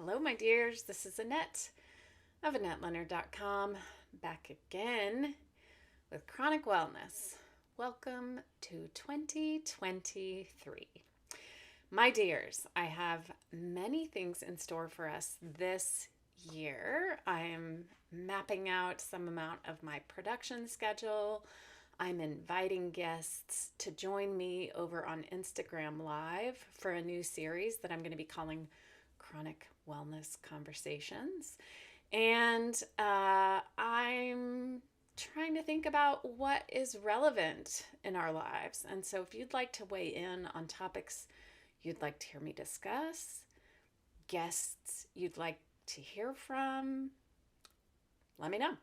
Hello, my dears. This is Annette of AnnetteLeonard.com, back again with Chronic Wellness. Welcome to 2023. My dears, I have many things in store for us this year. I am mapping out some amount of my production schedule. I'm inviting guests to join me over on Instagram Live for a new series that I'm going to be calling Chronic Wellness Conversations. And I'm trying to think about what is relevant in our lives. And so if you'd like to weigh in on topics you'd like to hear me discuss, guests you'd like to hear from, let me know.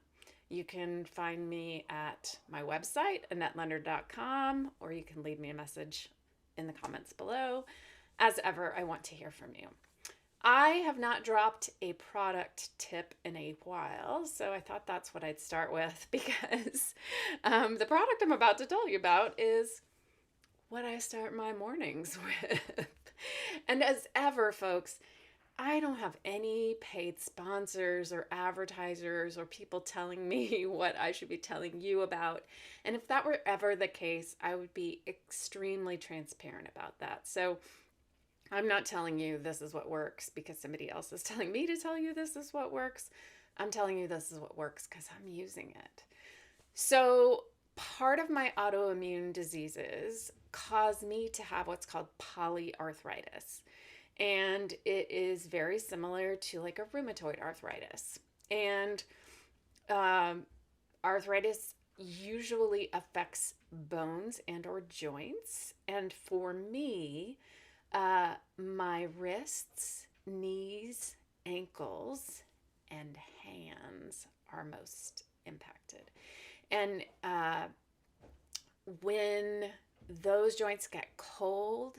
You can find me at my website, AnnetteLeonard.com, or you can leave me a message in the comments below. As ever, I want to hear from you. I have not dropped a product tip in a while, so I thought that's what I'd start with because the product I'm about to tell you about is what I start my mornings with. And as ever, folks, I don't have any paid sponsors or advertisers or people telling me what I should be telling you about. And if that were ever the case, I would be extremely transparent about that. So I'm not telling you this is what works because somebody else is telling me to tell you this is what works. I'm telling you this is what works because I'm using it. So part of my autoimmune diseases cause me to have what's called polyarthritis. And it is very similar to like a rheumatoid arthritis. And arthritis usually affects bones and or joints. And for me, my wrists, knees, ankles, and hands are most impacted. And when those joints get cold,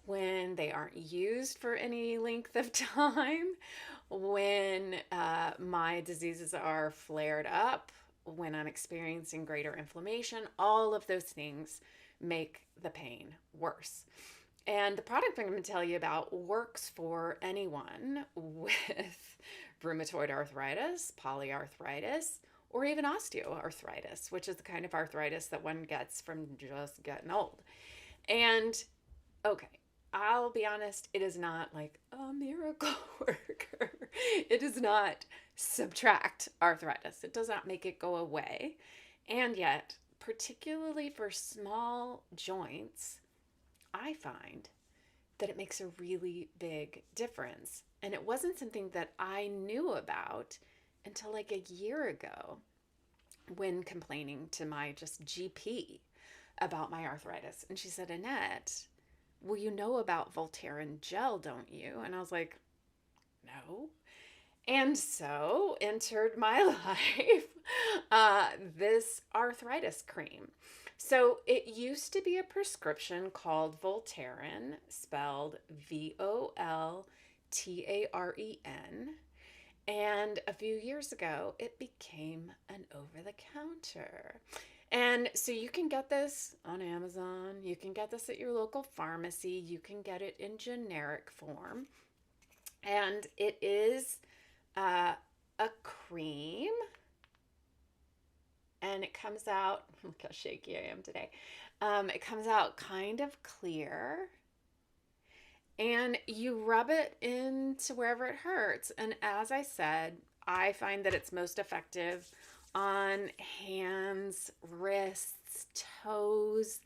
when they aren't used for any length of time, when my diseases are flared up, when I'm experiencing greater inflammation, all of those things make the pain worse. And the product I'm going to tell you about works for anyone with rheumatoid arthritis, polyarthritis, or even osteoarthritis, which is the kind of arthritis that one gets from just getting old. And okay, I'll be honest, it is not like a miracle worker. It does not subtract arthritis. It does not make it go away. And yet, particularly for small joints, I find that it makes a really big difference. And it wasn't something that I knew about until like a year ago when complaining to my just GP about my arthritis. And she said, Annette, well, you know about Voltaren gel, don't you? And I was like, no. And so entered my life this arthritis cream. So it used to be a prescription called Voltaren, spelled Voltaren. And a few years ago, it became an over-the-counter. And so you can get this on Amazon. You can get this at your local pharmacy. You can get it in generic form. And it is a cream. And it comes out, look how shaky I am today. It comes out kind of clear. And you rub it into wherever it hurts. And as I said, I find that it's most effective on hands, wrists, toes.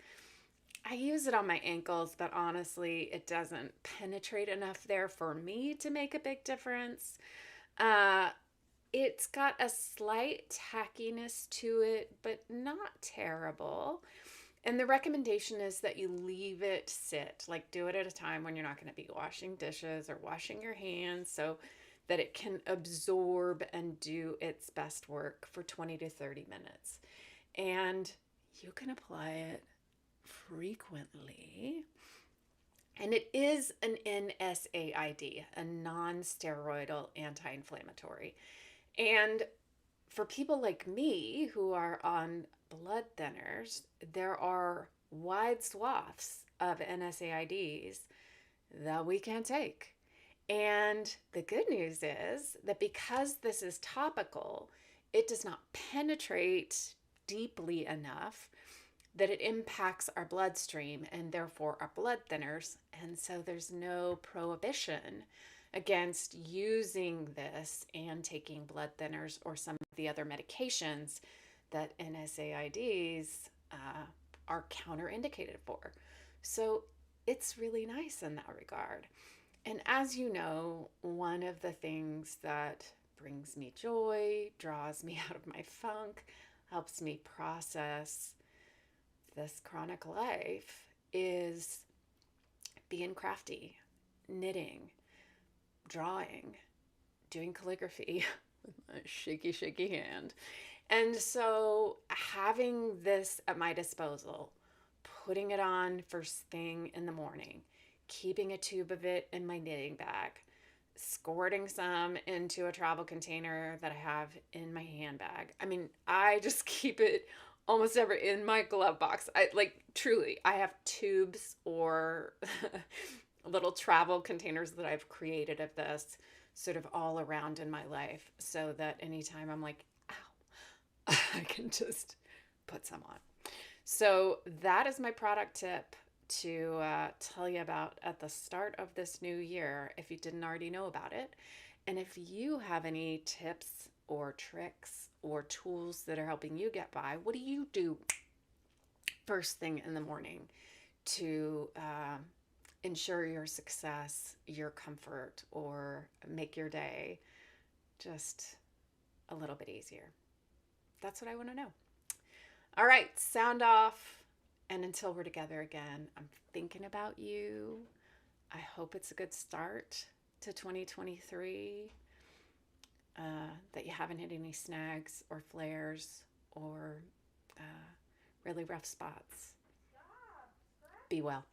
I use it on my ankles, but honestly, it doesn't penetrate enough there for me to make a big difference. It's got a slight tackiness to it, but not terrible. And the recommendation is that you leave it sit, like do it at a time when you're not going to be washing dishes or washing your hands so that it can absorb and do its best work for 20 to 30 minutes. And you can apply it frequently. And it is an NSAID, a non-steroidal anti-inflammatory. And for people like me who are on blood thinners, there are wide swaths of NSAIDs that we can't take. And the good news is that because this is topical, it does not penetrate deeply enough that it impacts our bloodstream and therefore our blood thinners. And so there's no prohibition against using this and taking blood thinners or some of the other medications that NSAIDs are counterindicated for. So it's really nice in that regard. And as you know, one of the things that brings me joy, draws me out of my funk, helps me process this chronic life is being crafty, knitting, drawing, doing calligraphy with my shaky, shaky hand. And so having this at my disposal, putting it on first thing in the morning, keeping a tube of it in my knitting bag, squirting some into a travel container that I have in my handbag. I mean, I just keep it almost ever in my glove box. I like truly, I have tubes or little travel containers that I've created of this sort of all around in my life so that anytime I'm like, ow, I can just put some on. So that is my product tip to tell you about at the start of this new year, if you didn't already know about it. And if you have any tips or tricks or tools that are helping you get by, what do you do first thing in the morning to ensure your success, your comfort, or make your day just a little bit easier? That's what I want to know. All right, sound off. And until we're together again, I'm thinking about you. I hope it's a good start to 2023, that you haven't hit any snags or flares or really rough spots. Be well.